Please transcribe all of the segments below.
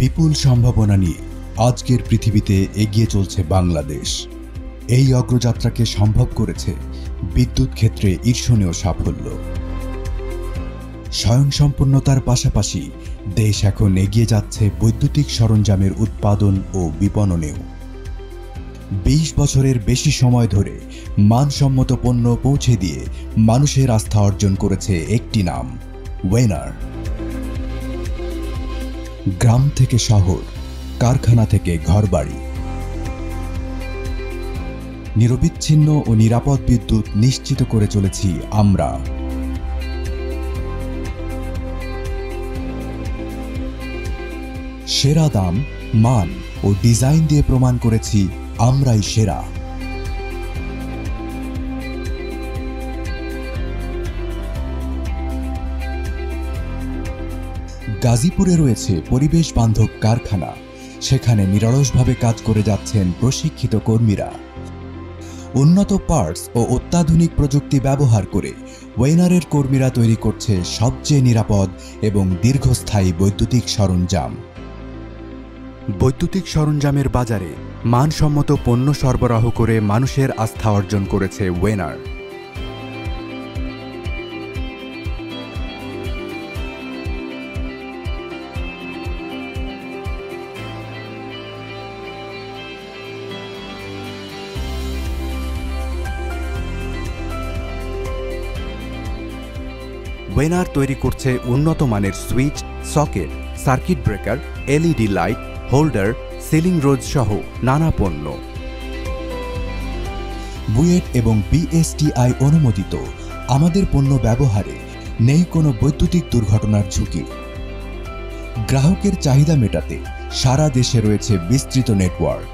বিপুল সম্ভাবনা নিয়ে আজকের পৃথিবীতে এগিয়ে চলছে বাংলাদেশ। এই অগ্রযাত্রাকে সম্ভব করেছে বিদ্যুৎ ক্ষেত্রে ঈর্ষণীয় সাফল্য। স্বয়ংসম্পূর্ণতার পাশাপাশি দেশ এখন এগিয়ে যাচ্ছে বৈদ্যুতিক সরঞ্জামের উৎপাদন ও বিপণনেও। ২০ বছরের বেশি সময় ধরে মানসম্মত পণ্য পৌঁছে দিয়ে মানুষের আস্থা অর্জন করেছে একটি নাম, ওয়েনার। গ্রাম থেকে শহর, কারখানা থেকে ঘরবাড়ি, নিরবিচ্ছিন্ন ও নিরাপদ বিদ্যুৎ নিশ্চিত করে চলেছি আমরা। সেরা দাম, মান ও ডিজাইন দিয়ে প্রমাণ করেছি আমরাই সেরা। গাজীপুরে রয়েছে পরিবেশ বান্ধব কারখানা। সেখানে নিরলসভাবে কাজ করে যাচ্ছেন প্রশিক্ষিত কর্মীরা। উন্নত পার্টস ও অত্যাধুনিক প্রযুক্তি ব্যবহার করে ওয়েনারের কর্মীরা তৈরি করছে সবচেয়ে নিরাপদ এবং দীর্ঘস্থায়ী বৈদ্যুতিক সরঞ্জাম। বৈদ্যুতিক সরঞ্জামের বাজারে মানসম্মত পণ্য সরবরাহ করে মানুষের আস্থা অর্জন করেছে ওয়েনার। ওয়েনার তৈরি করছে উন্নত মানের switch, socket, circuit breaker, LED light, holder, ceiling রোজ সহ নানা পণ্য। বুয়েট এবং বিএসটিআই অনুমোদিত আমাদের পণ্য ব্যবহারে নেই কোনো বৈদ্যুতিক দুর্ঘটনার ঝুঁকি। গ্রাহকের চাহিদা মেটাতে সারা দেশে রয়েছে বিস্তৃত নেটওয়ার্ক।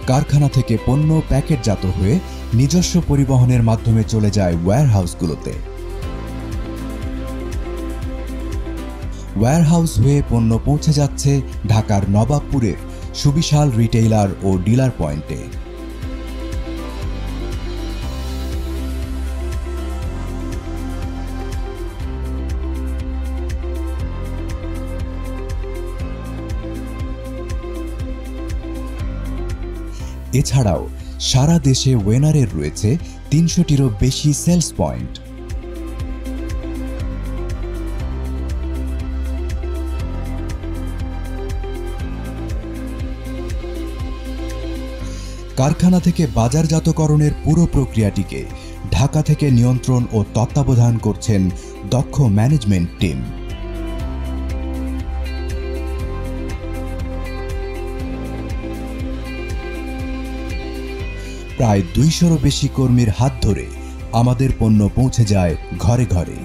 কারখানা থেকে পণ্য প্যাকেটজাত হয়ে নিজস্ব পরিবহনের মাধ্যমে চলে যায় ওয়্যারহাউসগুলোতে। ওয়্যারহাউস হয়ে পণ্য পৌঁছে যাচ্ছে ঢাকার নবাবপুরের সুবিশাল রিটেইলার ও ডিলার পয়েন্টে। এছাড়াও সারা দেশে ওয়েনারের রয়েছে ৩০০টিরও বেশি সেলস পয়েন্ট। কারখানা থেকে বাজারজাতকরণের পুরো প্রক্রিয়াটিকে ঢাকা থেকে নিয়ন্ত্রণ ও তত্ত্বাবধান করছেন দক্ষ ম্যানেজমেন্ট টিম। প্রায় ২০০রও বেশি কর্মীর হাত ধরে আমাদের পণ্য পৌঁছে যায় ঘরে ঘরে।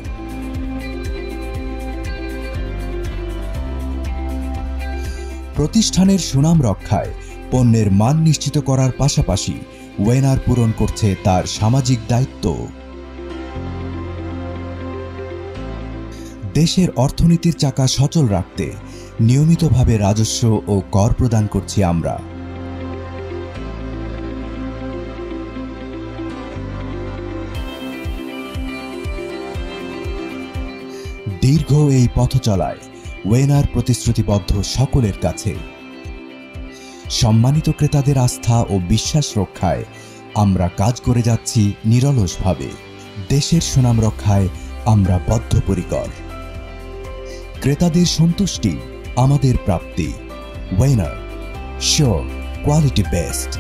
প্রতিষ্ঠানের সুনাম রক্ষায় পণ্যের মান নিশ্চিত করার পাশাপাশি ওয়েনার পূরণ করছে তার সামাজিক দায়িত্ব। দেশের অর্থনীতির চাকা সচল রাখতে নিয়মিতভাবে রাজস্ব ও কর প্রদান করছি আমরা। দীর্ঘ এই পথ চলায় ওয়েনার প্রতিশ্রুতিবদ্ধ সকলের কাছে। সম্মানিত ক্রেতাদের আস্থা ও বিশ্বাস রক্ষায় আমরা কাজ করে যাচ্ছি নিরলসভাবে। দেশের সুনাম রক্ষায় আমরা বদ্ধপরিকর। ক্রেতাদের সন্তুষ্টি আমাদের প্রাপ্তি। Winner, sure quality best.